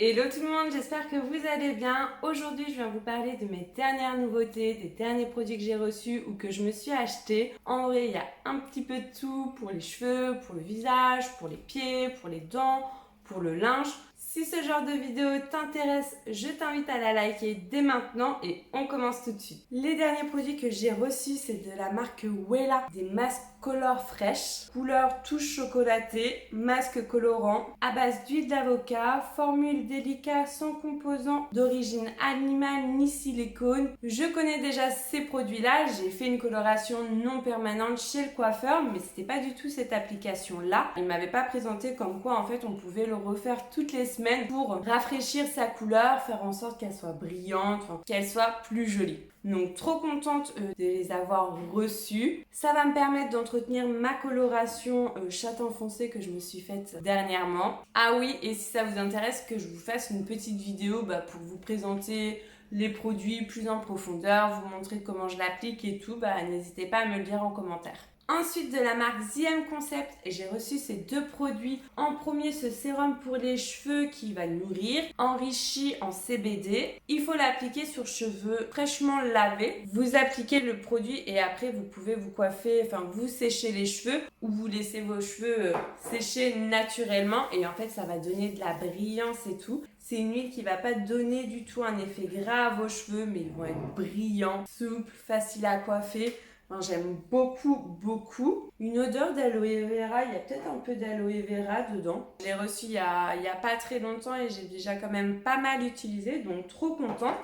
Hello tout le monde, j'espère que vous allez bien. Aujourd'hui, je viens vous parler de mes dernières nouveautés, des derniers produits que j'ai reçus ou que je me suis achetés. En vrai, il y a un petit peu de tout pour les cheveux, pour le visage, pour les pieds, pour les dents, pour le linge. Si ce genre de vidéo t'intéresse, je t'invite à la liker dès maintenant et on commence tout de suite. Les derniers produits que j'ai reçus, c'est de la marque Wella, des masques Color Fresh, couleur touche chocolatée, masque colorant, à base d'huile d'avocat, formule délicate sans composants d'origine animale ni silicone. Je connais déjà ces produits-là, j'ai fait une coloration non permanente chez le coiffeur, mais c'était pas du tout cette application-là. Il m'avait pas présenté comme quoi en fait on pouvait le refaire toutes les semaines pour rafraîchir sa couleur, faire en sorte qu'elle soit brillante, qu'elle soit plus jolie. Donc trop contente de les avoir reçus. Ça va me permettre d'entretenir ma coloration châtain foncé que je me suis faite dernièrement. Ah oui, et si ça vous intéresse que je vous fasse une petite vidéo pour vous présenter les produits plus en profondeur, vous montrer comment je l'applique et tout, n'hésitez pas à me le dire en commentaire. Ensuite, de la marque The Concept, j'ai reçu ces deux produits. En premier, ce sérum pour les cheveux qui va nourrir, enrichi en CBD. Il faut l'appliquer sur cheveux fraîchement lavés. Vous appliquez le produit et après, vous pouvez vous coiffer, vous sécher les cheveux ou vous laissez vos cheveux sécher naturellement. Et en fait, ça va donner de la brillance et tout. C'est une huile qui va pas donner du tout un effet gras à vos cheveux, mais ils vont être brillants, souples, faciles à coiffer. J'aime beaucoup. Une odeur d'aloe vera, il y a peut-être un peu d'aloe vera dedans. Je l'ai reçu il y a pas très longtemps et j'ai déjà quand même pas mal utilisé, donc trop contente.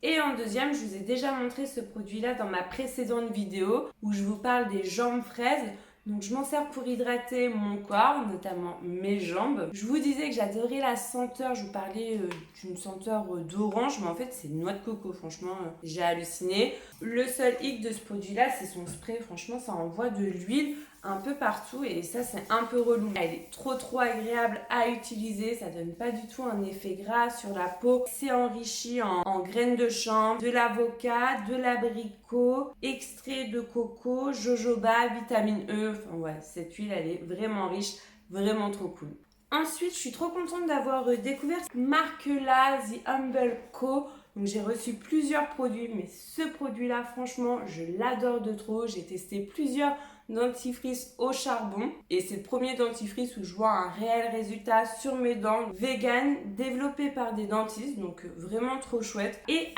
Et en deuxième, je vous ai déjà montré ce produit-là dans ma précédente vidéo où je vous parle des jambes fraises. Donc je m'en sers pour hydrater mon corps, notamment mes jambes. Je vous disais que j'adorais la senteur, je vous parlais d'une senteur d'orange, mais en fait c'est noix de coco, franchement j'ai halluciné. Le seul hic de ce produit-là, c'est son spray, franchement ça envoie de l'huile un peu partout et ça c'est un peu relou. Elle est trop agréable à utiliser, ça donne pas du tout un effet gras sur la peau. C'est enrichi en graines de chanvre, de l'avocat, de l'abricot, extrait de coco, jojoba, vitamine E. Cette huile elle est vraiment riche, vraiment trop cool. Ensuite, je suis trop contente d'avoir découvert cette marque-là, The Humble Co. Donc j'ai reçu plusieurs produits, mais ce produit-là, franchement, je l'adore de trop. J'ai testé plusieurs dentifrice au charbon et c'est le premier dentifrice où je vois un réel résultat sur mes dents, vegan, développé par des dentistes, donc vraiment trop chouette. Et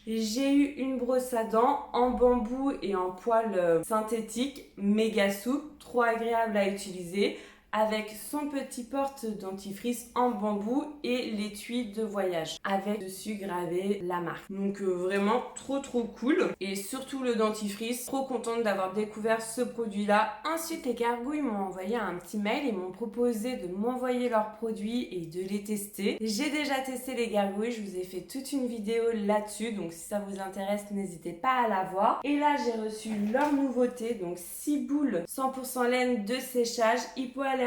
j'ai eu une brosse à dents en bambou et en poil synthétique, méga souple, trop agréable à utiliser, avec son petit porte-dentifrice en bambou et l'étui de voyage avec dessus gravé la marque. Donc vraiment trop cool et surtout le dentifrice, trop contente d'avoir découvert ce produit là. Ensuite les gargouilles m'ont envoyé un petit mail et m'ont proposé de m'envoyer leurs produits et de les tester. J'ai déjà testé les gargouilles, je vous ai fait toute une vidéo là-dessus, donc si ça vous intéresse n'hésitez pas à la voir. Et là j'ai reçu leur nouveauté, donc 6 boules 100% laine de séchage, hypoallergénique,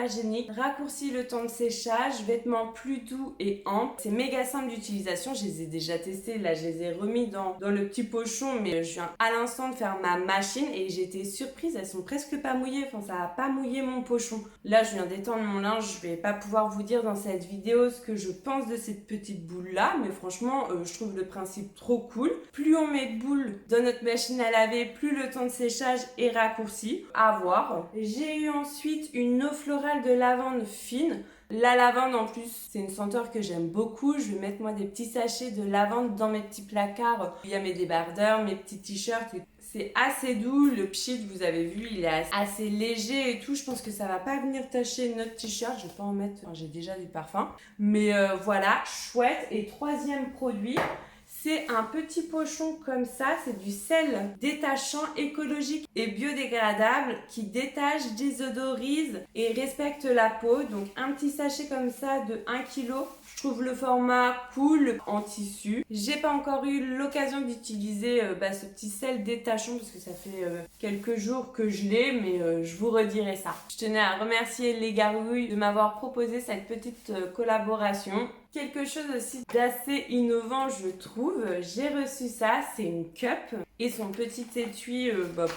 raccourcit le temps de séchage, vêtements plus doux et amples. C'est méga simple d'utilisation, je les ai déjà testés, là je les ai remis dans le petit pochon, mais je viens à l'instant de faire ma machine et j'ai été surprise, elles sont presque pas mouillées, ça a pas mouillé mon pochon. Là je viens d'étendre mon linge, je vais pas pouvoir vous dire dans cette vidéo ce que je pense de cette petite boule là, mais franchement je trouve le principe trop cool. Plus on met de boules dans notre machine à laver, plus le temps de séchage est raccourci. À voir. J'ai eu ensuite une eau florale de lavande fine. La lavande en plus c'est une senteur que j'aime beaucoup. Je vais mettre moi des petits sachets de lavande dans mes petits placards. Il y a mes débardeurs, mes petits t-shirts. C'est assez doux, le pchit vous avez vu il est assez léger et tout. Je pense que ça va pas venir tacher notre t-shirt. Je vais pas en mettre, j'ai déjà du parfum. Mais voilà, chouette. Et troisième produit, c'est un petit pochon comme ça, c'est du sel détachant, écologique et biodégradable qui détache, désodorise et respecte la peau. Donc un petit sachet comme ça de 1 kg. Je trouve le format cool en tissu. J'ai pas encore eu l'occasion d'utiliser ce petit sel détachant parce que ça fait quelques jours que je l'ai, mais je vous redirai ça. Je tenais à remercier les gargouilles de m'avoir proposé cette petite collaboration. Quelque chose aussi d'assez innovant je trouve, j'ai reçu ça, c'est une cup et son petit étui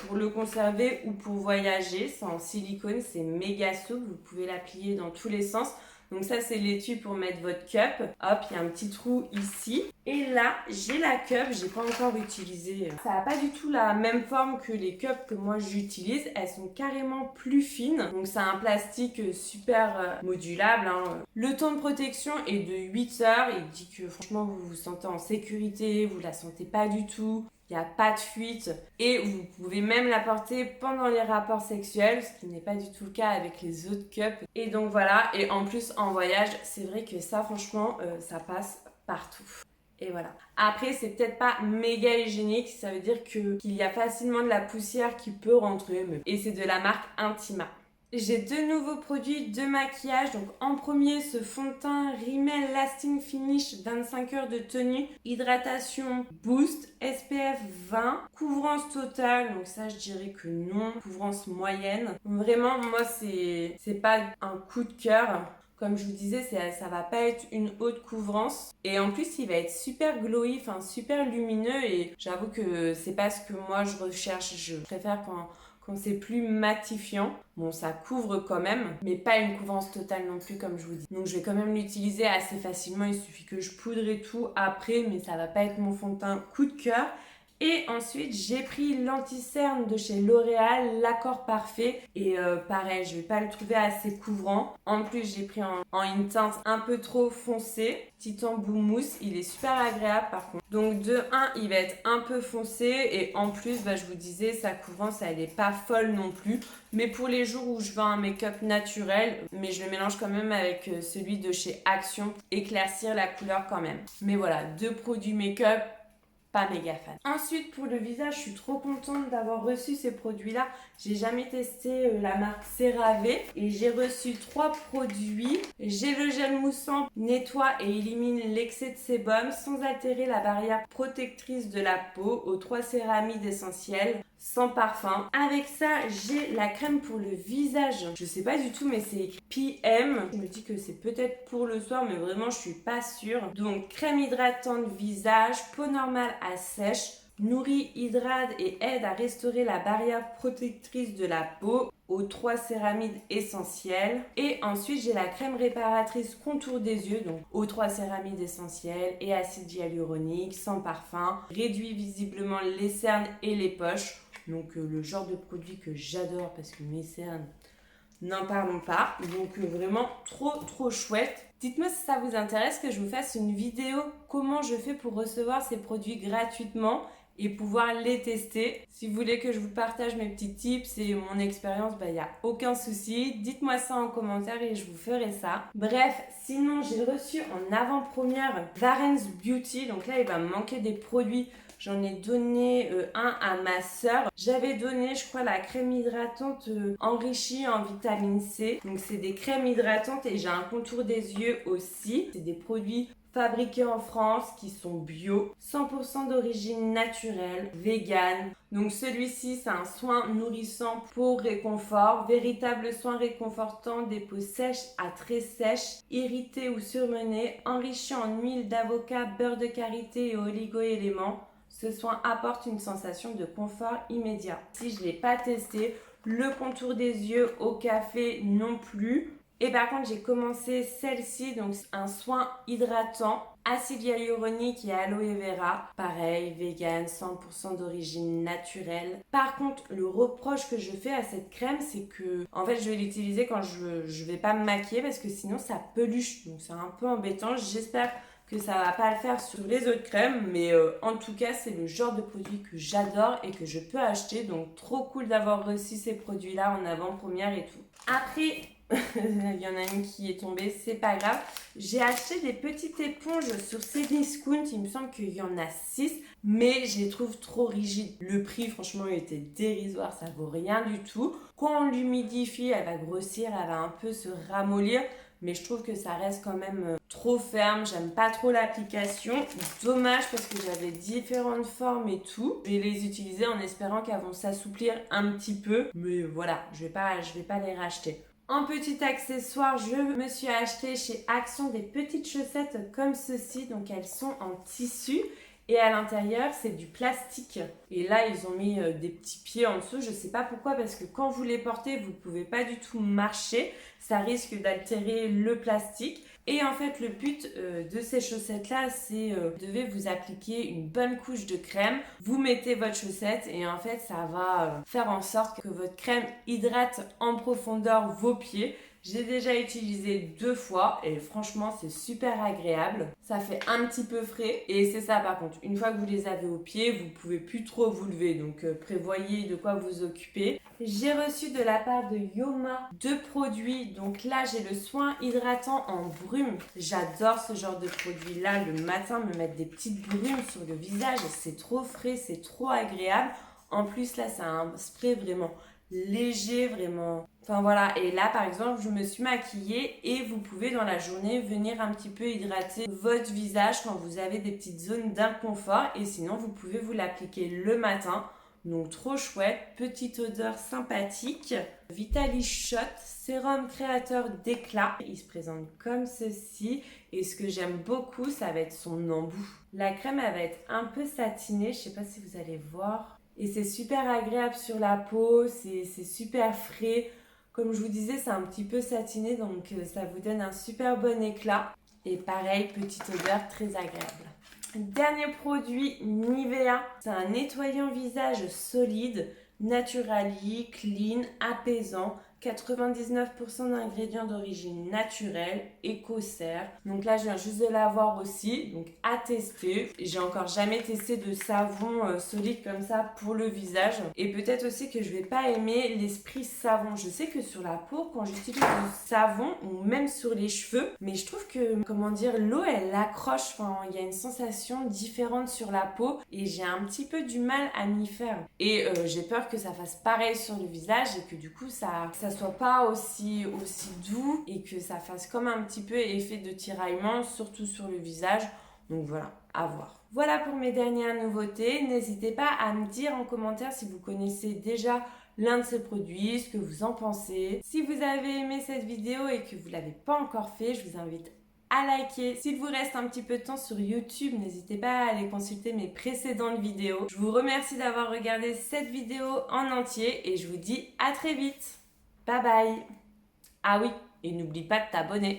pour le conserver ou pour voyager, c'est en silicone, c'est méga souple, vous pouvez la plier dans tous les sens. Donc ça c'est l'étui pour mettre votre cup. Hop, il y a un petit trou ici. Et là, j'ai la cup, j'ai pas encore utilisé. Ça n'a pas du tout la même forme que les cups que moi j'utilise. Elles sont carrément plus fines. Donc c'est un plastique super modulable. Le temps de protection est de 8 heures. Il dit que franchement vous vous sentez en sécurité, vous la sentez pas du tout. Il n'y a pas de fuite et vous pouvez même la porter pendant les rapports sexuels, ce qui n'est pas du tout le cas avec les autres cups. Et donc voilà, et en plus en voyage, c'est vrai que ça franchement, ça passe partout. Et voilà. Après, c'est peut-être pas méga hygiénique, ça veut dire qu'il y a facilement de la poussière qui peut rentrer. Et c'est de la marque Intima. J'ai deux nouveaux produits de maquillage. Donc en premier, ce fond de teint Rimmel Lasting Finish 25 heures de tenue, hydratation boost, SPF 20, couvrance totale. Donc ça, je dirais que non, couvrance moyenne. Vraiment, moi, c'est pas un coup de cœur. Comme je vous disais, ça va pas être une haute couvrance. Et en plus, il va être super glowy, enfin super lumineux. Et j'avoue que c'est pas ce que moi je recherche. Je préfère quand c'est plus matifiant. Bon, ça couvre quand même, mais pas une couvrance totale non plus, comme je vous dis. Donc je vais quand même l'utiliser assez facilement. Il suffit que je poudre et tout après, mais ça va pas être mon fond de teint coup de cœur. Et ensuite, j'ai pris l'anti-cerne de chez L'Oréal, l'accord parfait. Et pareil, je vais pas le trouver assez couvrant. En plus, j'ai pris en une teinte un peu trop foncée. Titan Boom Mousse, il est super agréable par contre. Donc de 1, il va être un peu foncé. Et en plus, je vous disais, sa couvrance, elle est pas folle non plus. Mais pour les jours où je veux un make-up naturel, mais je le mélange quand même avec celui de chez Action, éclaircir la couleur quand même. Mais voilà, deux produits make-up. Pas méga fan. Ensuite, pour le visage, je suis trop contente d'avoir reçu ces produits-là. J'ai jamais testé la marque CeraVe et j'ai reçu 3 produits. J'ai le gel moussant, nettoie et élimine l'excès de sébum sans altérer la barrière protectrice de la peau aux 3 céramides essentielles sans parfum. Avec ça, j'ai la crème pour le visage. Je sais pas du tout, mais c'est écrit PM. Je me dis que c'est peut-être pour le soir, mais vraiment, je suis pas sûre. Donc, crème hydratante visage, peau normale à sèche, nourrit, hydrate et aide à restaurer la barrière protectrice de la peau aux 3 céramides essentielles. Et ensuite, j'ai la crème réparatrice contour des yeux, donc aux 3 céramides essentielles et acide hyaluronique, sans parfum, réduit visiblement les cernes et les poches. Donc le genre de produit que j'adore parce que mes cernes, n'en parlons pas. Donc vraiment trop chouette. Dites-moi si ça vous intéresse que je vous fasse une vidéo comment je fais pour recevoir ces produits gratuitement et pouvoir les tester. Si vous voulez que je vous partage mes petits tips et mon expérience, il n'y a aucun souci. Dites-moi ça en commentaire et je vous ferai ça. Bref, sinon j'ai reçu en avant-première Varens Beauty. Donc là, il va me manquer des produits. J'en ai donné un à ma sœur. J'avais donné, je crois, la crème hydratante enrichie en vitamine C. Donc, c'est des crèmes hydratantes et j'ai un contour des yeux aussi. C'est des produits fabriqués en France qui sont bio, 100% d'origine naturelle, vegan. Donc celui-ci, c'est un soin nourrissant pour réconfort, véritable soin réconfortant des peaux sèches à très sèches, irritées ou surmenées, enrichi en huile d'avocat, beurre de karité et oligo-éléments. Ce soin apporte une sensation de confort immédiat. Si je ne l'ai pas testé, le contour des yeux au café non plus. Et par contre, j'ai commencé celle-ci, donc un soin hydratant, acide hyaluronique et aloe vera. Pareil, vegan, 100% d'origine naturelle. Par contre, le reproche que je fais à cette crème, c'est que en fait, je vais l'utiliser quand je vais pas me maquiller parce que sinon ça peluche. Donc c'est un peu embêtant. J'espère que ça va pas le faire sur les autres crèmes, mais en tout cas c'est le genre de produit que j'adore et que je peux acheter, donc trop cool d'avoir reçu ces produits là en avant-première et tout. Après il y en a une qui est tombée, c'est pas grave. J'ai acheté des petites éponges sur Cdiscount, il me semble qu'il y en a 6, mais je les trouve trop rigides. Le prix franchement il était dérisoire, ça vaut rien du tout. Quand on l'humidifie, elle va grossir, elle va un peu se ramollir. Mais je trouve que ça reste quand même trop ferme. J'aime pas trop l'application. Dommage parce que j'avais différentes formes et tout. Je vais les utiliser en espérant qu'elles vont s'assouplir un petit peu. Mais voilà, je vais pas les racheter. En petit accessoire, je me suis acheté chez Action des petites chaussettes comme ceci. Donc elles sont en tissu. Et à l'intérieur, c'est du plastique. Et là, ils ont mis des petits pieds en dessous. Je sais pas pourquoi, parce que quand vous les portez, vous pouvez pas du tout marcher. Ça risque d'altérer le plastique. Et en fait, le but de ces chaussettes-là, c'est vous devez vous appliquer une bonne couche de crème. Vous mettez votre chaussette et en fait, ça va faire en sorte que votre crème hydrate en profondeur vos pieds. J'ai déjà utilisé 2 fois et franchement c'est super agréable. Ça fait un petit peu frais et c'est ça par contre. Une fois que vous les avez aux pieds, vous pouvez plus trop vous lever. Donc prévoyez de quoi vous occuper. J'ai reçu de la part de Yoma 2 produits. Donc là j'ai le soin hydratant en brume. J'adore ce genre de produit là. Le matin me mettre des petites brumes sur le visage. C'est trop frais, c'est trop agréable. En plus là c'est un spray vraiment léger, vraiment. Enfin voilà, et là par exemple, je me suis maquillée et vous pouvez dans la journée venir un petit peu hydrater votre visage quand vous avez des petites zones d'inconfort et sinon vous pouvez vous l'appliquer le matin. Donc trop chouette, petite odeur sympathique. Vitali Shot, sérum créateur d'éclat. Il se présente comme ceci et ce que j'aime beaucoup, ça va être son embout. La crème, elle va être un peu satinée, je sais pas si vous allez voir. Et c'est super agréable sur la peau, c'est super frais. Comme je vous disais, c'est un petit peu satiné, donc ça vous donne un super bon éclat. Et pareil, petite odeur très agréable. Dernier produit, Nivea. C'est un nettoyant visage solide, naturally, clean, apaisant. 99% d'ingrédients d'origine naturelle, écossaire. Donc là, je viens juste de l'avoir aussi, donc à tester. J'ai encore jamais testé de savon solide comme ça pour le visage. Et peut-être aussi que je vais pas aimer l'esprit savon. Je sais que sur la peau, quand j'utilise du savon ou même sur les cheveux, mais je trouve que, comment dire, l'eau elle accroche. Enfin, il y a une sensation différente sur la peau et j'ai un petit peu du mal à m'y faire. Et j'ai peur que ça fasse pareil sur le visage et que du coup ça soit pas aussi doux et que ça fasse comme un petit peu effet de tiraillement, surtout sur le visage. Donc voilà, à voir. Voilà pour mes dernières nouveautés. N'hésitez pas à me dire en commentaire si vous connaissez déjà l'un de ces produits, ce que vous en pensez. Si vous avez aimé cette vidéo et que vous ne l'avez pas encore fait, je vous invite à liker. S'il vous reste un petit peu de temps sur YouTube, n'hésitez pas à aller consulter mes précédentes vidéos. Je vous remercie d'avoir regardé cette vidéo en entier et je vous dis à très vite. Bye bye. Ah oui, et n'oublie pas de t'abonner.